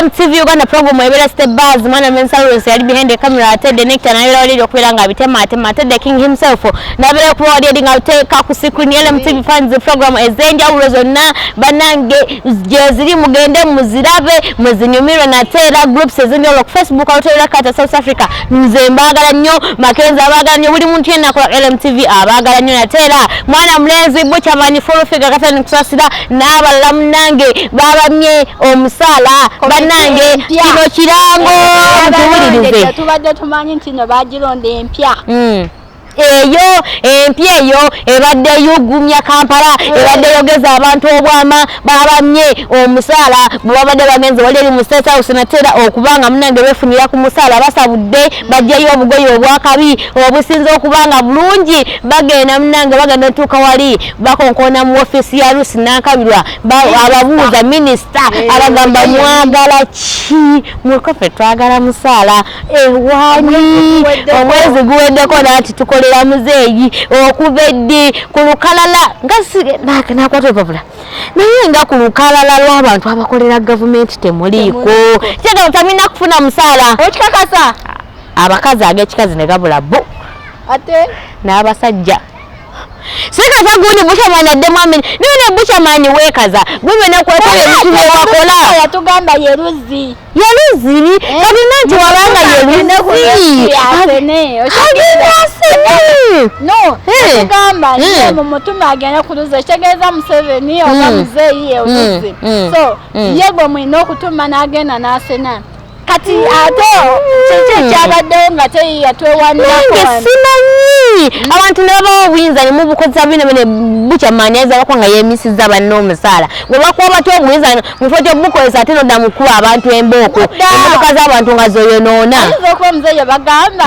LMTV Uganda program ebera step bars mwana mensalus yali behind the camera atede nectar na yali okubera nga bitema atema the king himself nabere ku audio nga uteka ku screen LMTV fans program ezenja ulozonna banange jeziri mugende muzirabe muzinyumiro na tera groups ezinyo ku Facebook autera kata South Africa nze mbagala nnyo Makenza abagala nnyo buli muntu yenna ku LMTV abagala nnyo na tera mwana mlenzi bucha mani full figure katani kusasira n'abalala munange babamye omusala banange kino kirango tuwulirize tubadde tumanyi nti no bagironda empya eyo empya eyo ebadde yugumya Kampala ebadde yogeza abantu obwama babamye omusala babadde bagenze wali mu State House natera okubanga munange befunira ku musala basabudde bajjayo obugoye obwakabi obusinze okubanga bulungi bagenda munange bagenda tuka wali bakonkona mu office ya Lusi nakabirwa ababuuza minister abagamba mwagala ki mukofe twagala musala wani omwezi guweddeko nati tukolera muzeeyi okubeddi ku lukalala ngasi nakwata pavula naye nga ku lukalala lw'abantu abakolera government temuliiko kyega utamina kufuna musala okikakasa abakazi ag'ekikazi ne gabula bo ate n'abasajja seka saguni bushamani ademwami nene bushamani wekaza gwe na kwa tawe mtume wakola yatugamba yeruzi kati nanti wabanga yeruzi asene no yatugamba mu mutume agenda kuluza kitegeeza Museveni oba muzeeyi yeruzi so yego mwino okutuma n'agenda n'asena kati ato kiki kyabaddewo nga teyatwewanako simanyi abantu nabo obuyinza ne mubukozesa bino bukyamani ayinza bakuba nga yeemisiza banne omusaala bwe bakuba batya obuyinza mufo gyobukozesa ate nodda mukulu abantu embooko emmotoka z'abantu nga zoyonoona ayinza okuba omuzeeyi bagamba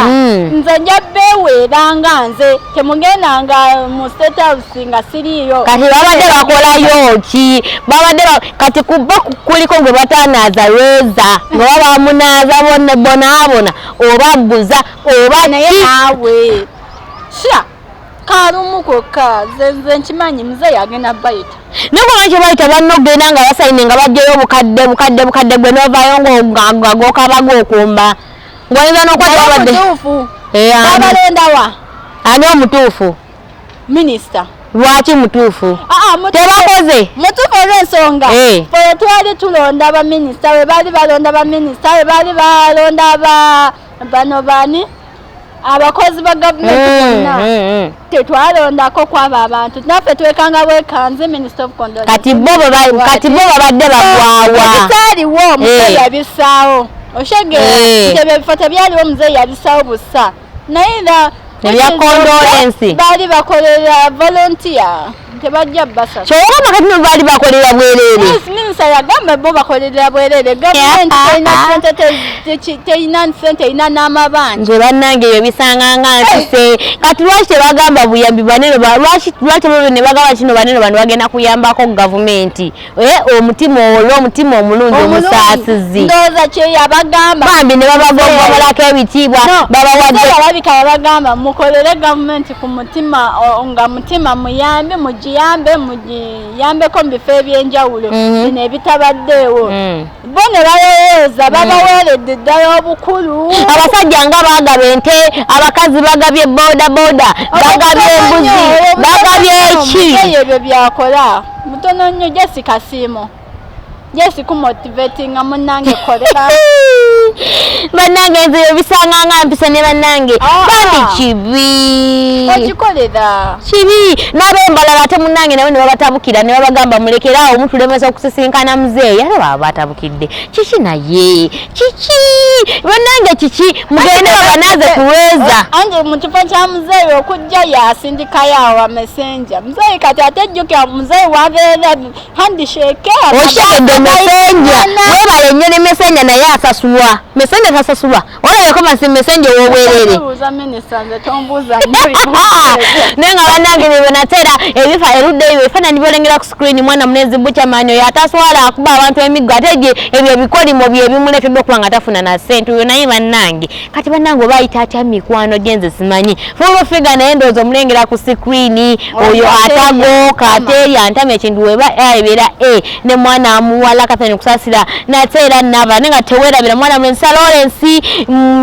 nze nja beeweeranga nze temugendanga mu State House nga siriiyo kati babadde bakolayo ki babadde kati kuba kuliko gwe batanaaza lweza nga babamunaaza bonaabona oba bbuza oba naye naawe sha kalumu kokka nze nkimanyi muzeeyi agenda bayita nekuba kye bayita bannogenda nga basayine nga bajjayo obukadde gwe novaayo ng'agokaba okumba ng'oyinza n'okwata babalendawa ani omutuufu minisita lwaki mutuufu tebakoze mutuufu olw'ensonga fe twali tulonda baminisita we baali balonda baminisita we baali balonda bano bani abakozi ba gavumenti bonna tetwalondako kwaba abantu naffe twekanga bwekanze Minister of Condoleezza kati bo babadde bagwawa ekitaaliwo omuzeeyi yabisaawo oshege nti ebifo tebyaliwo omuzeeyi yabisaawo busa naye ebya condolence baali bakolera volunteer tebajja basa kyogamba kati no baali bakolera bwerere minisita yagamba bo bakolera bwerere gavumenti terina sente erina n'amabanja nze bannange ebyo bisanganga ntise kati lwaki tebagamba buyambi banene lwaki ne bagamba kino banene bano bagenda kuyambako gavumenti omutima omulungi omusaasizi ndowooza kyeyabagamba bambi ne babagobalako ebitiibwa babawadde alabika babagamba mukolere gavumenti ku mutima nga mutima muyambe mugiyambeko mu bifo ebyenjawulo bino ebitabaddeewo bo ne balowooza babaweeredde ddala obukulu abasajja nga bagaba ente abakazi bagabye boda bagabye embuzi bagabye eki ebyo byakola mutono nnyo Jessica Simo Jesi kumotivatinga munange kolera bannange nze bisanganga mpisa ne bannange bandi kibi okikolera kibi n'abembalala ate munnange nabo ne babatabukira ne babagamba mulekerawo mutulemesa okusisinkana muzeeyi ate baba batabukidde kiki naye kiki bannange kiki mugende babanaze kuweza anje mu kifo kya muzeeyi okujja yasindikayo awa messenger muzeeyi kati ate jjukira muzeeyi wabeera handshake messenger webale nnyo ne messenger naye asasulwa messenger tasasulwa olabeko masi messenger wobwerere nenga bannange bebonatera ebifa erudde ebyo ebifaananyi byolengera ku screen mwana munezi buchamanyo yataswala akuba abantu emiggo ate ebyo ebikolimo byebimuleetedde okuba nga tafuna na ssente oyo naye bannange kati bannange obayita atya mikwano gyenze simanyi full figure naye ndowooza omulengera ku screen oyo atagooka ate yantama ekintu weba ebeera ne mwana amuwala katani kusasira nate ate era naba nenga tewerabira mwana Mulensa Lawrence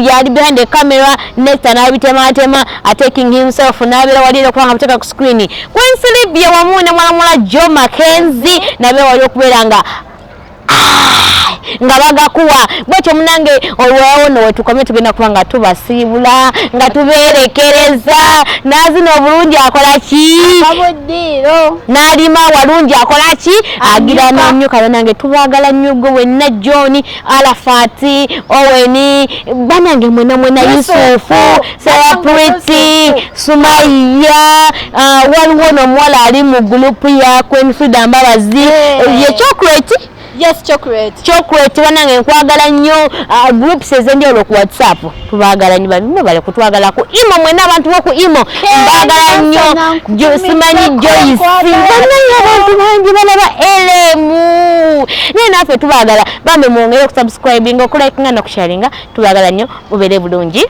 yali behind the camera next anabitematema taking himself nabira walire kubanga muteka ku screen Queen Silvia wamu ne mwana Joe Mackenzie nabe wali okuberanga nga bagakuwa bwekyo munange olwawo we tukomye tugenda kuba nga tubasiibula nga tuberekereza nazino obulungi akola ki n'alima walungi akola ki agira n'omyuka nange tubagala nnyo gwe wenna John Arafat Owen banange mwena Yusufu Sarah Sumaya waliwo n'omuwala ali mu gurupu ya Queen Frida Mbabazi ye chocolate. Yes, chocolate wanange nkwagala nnyo groups ezenjawulo ku WhatsApp tubagala nnyo bano bale kutwagala ku imo mwena abantu bo ku imo mbagala nnyo simanyi Joyce banange abantu bangi balaba elemu naye naffe tubagala bambe mwongere okusubscribinga okulike nga nakusharinga tubagala nnyo mubere bulungi.